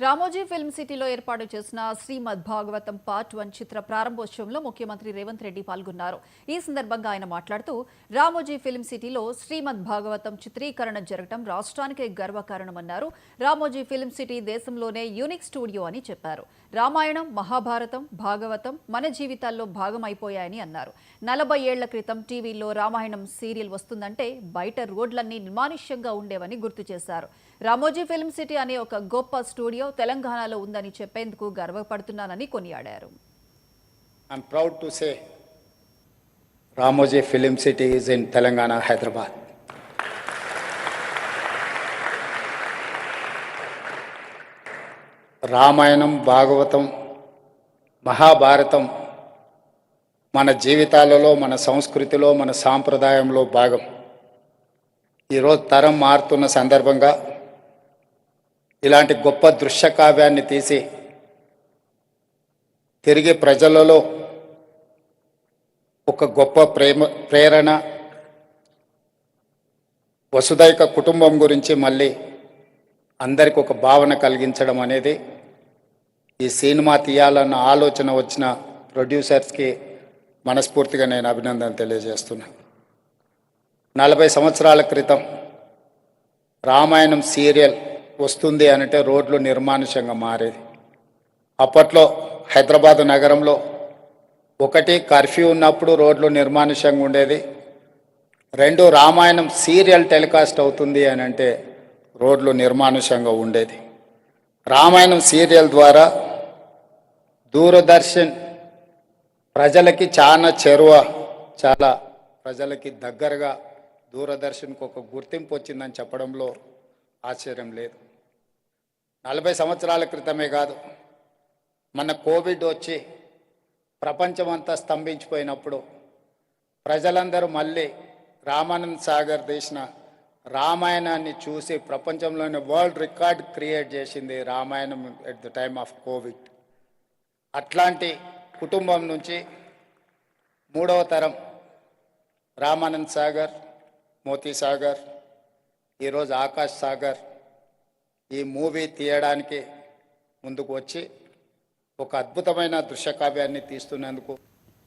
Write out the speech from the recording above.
Ramoji film సిటీలో ఏర్పాటు చేసిన శ్రీమద్ భాగవతం పార్ట్ 1 చిత్ర ప్రారంభోత్సవంలో ముఖ్యమంత్రి రేవంత్ రెడ్డి పాల్గొన్నారు. ఈ సందర్భంగా ఆయన మాట్లాడుతూ రామోజీ ఫిల్మ్ సిటీలో శ్రీమద్ భాగవతం చిత్రీకరణ జరగడం రాష్ట్రానికే గర్వకారణమన్నారు. రామోజీ ఫిల్మ్ సిటీ దేశంలోనే యూనిక్ స్టూడియో అని చెప్పారు. రామాయణం, మహాభారతం, భాగవతం మన జీవితాల్లో భాగమైపోయాయని అన్నారు. 40 ఏళ్ల క్రితం టీవీలో రామాయణం సీరియల్ వస్తుందంటే బయట రోడ్లన్నీ నిర్మానుష్యంగా ఉండేవని గుర్తు చేశారు. రామోజీ ఫిల్మ్ సిటీ అనే ఒక గొప్ప స్టూడియో తెలంగాణలో ఉందని చెప్పేందుకు గర్వపడుతున్నానని కొనియాడారు. I'm proud to say Ramoji Film City is in Telangana, Hyderabad. Ramayanam, Bhagavatam, Mahabharatam మన జీవితాలలో, మన సంస్కృతిలో, మన సాంప్రదాయంలో భాగం. ఈరోజు తరం మారుతున్న సందర్భంగా ఇలాంటి గొప్ప దృశ్య కావ్యాన్ని తీసి తిరిగి ప్రజలలో ఒక గొప్ప ప్రేరణ, వసుదైక కుటుంబం గురించి మళ్ళీ అందరికి ఒక భావన కలిగించడం అనేది ఈ సినిమా తీయాలన్న ఆలోచన వచ్చిన ప్రొడ్యూసర్స్కి మనస్ఫూర్తిగా నేను అభినందనలు తెలియజేస్తున్నా. 40 సంవత్సరాల క్రితం రామాయణం సీరియల్ వస్తుంది అంటే రోడ్లు నిర్మానుష్యంగా మారేది. అప్పట్లో హైదరాబాదు నగరంలో ఒకటి కర్ఫ్యూ ఉన్నప్పుడు రోడ్లు నిర్మానుష్యంగా ఉండేది, 2 రామాయణం సీరియల్ టెలికాస్ట్ అవుతుంది అంటే రోడ్లు నిర్మానుష్యంగా ఉండేది. రామాయణం సీరియల్ ద్వారా దూరదర్శన్ ప్రజలకి చాలా ప్రజలకి దగ్గరగా దూరదర్శన్కు ఒక గుర్తింపు వచ్చిందని చెప్పడంలో ఆశ్చర్యం లేదు. 40 సంవత్సరాల క్రితమే కాదు, మన కోవిడ్ వచ్చి ప్రపంచమంతా స్తంభించిపోయినప్పుడు ప్రజలందరూ మళ్ళీ రామానంద్ సాగర్ తీసిన రామాయణాన్ని చూసి ప్రపంచంలోని వరల్డ్ రికార్డ్ క్రియేట్ చేసింది Ramayanam at the time of Covid. అట్లాంటి కుటుంబం నుంచి 3వ తరం రామానంద్ సాగర్, మోతీ సాగర్, ఈరోజు ఆకాష్ సాగర్ ఈ మూవీ తీయడానికి ముందుకు వచ్చి ఒక అద్భుతమైన దృశ్యకావ్యాన్ని తీస్తున్నందుకు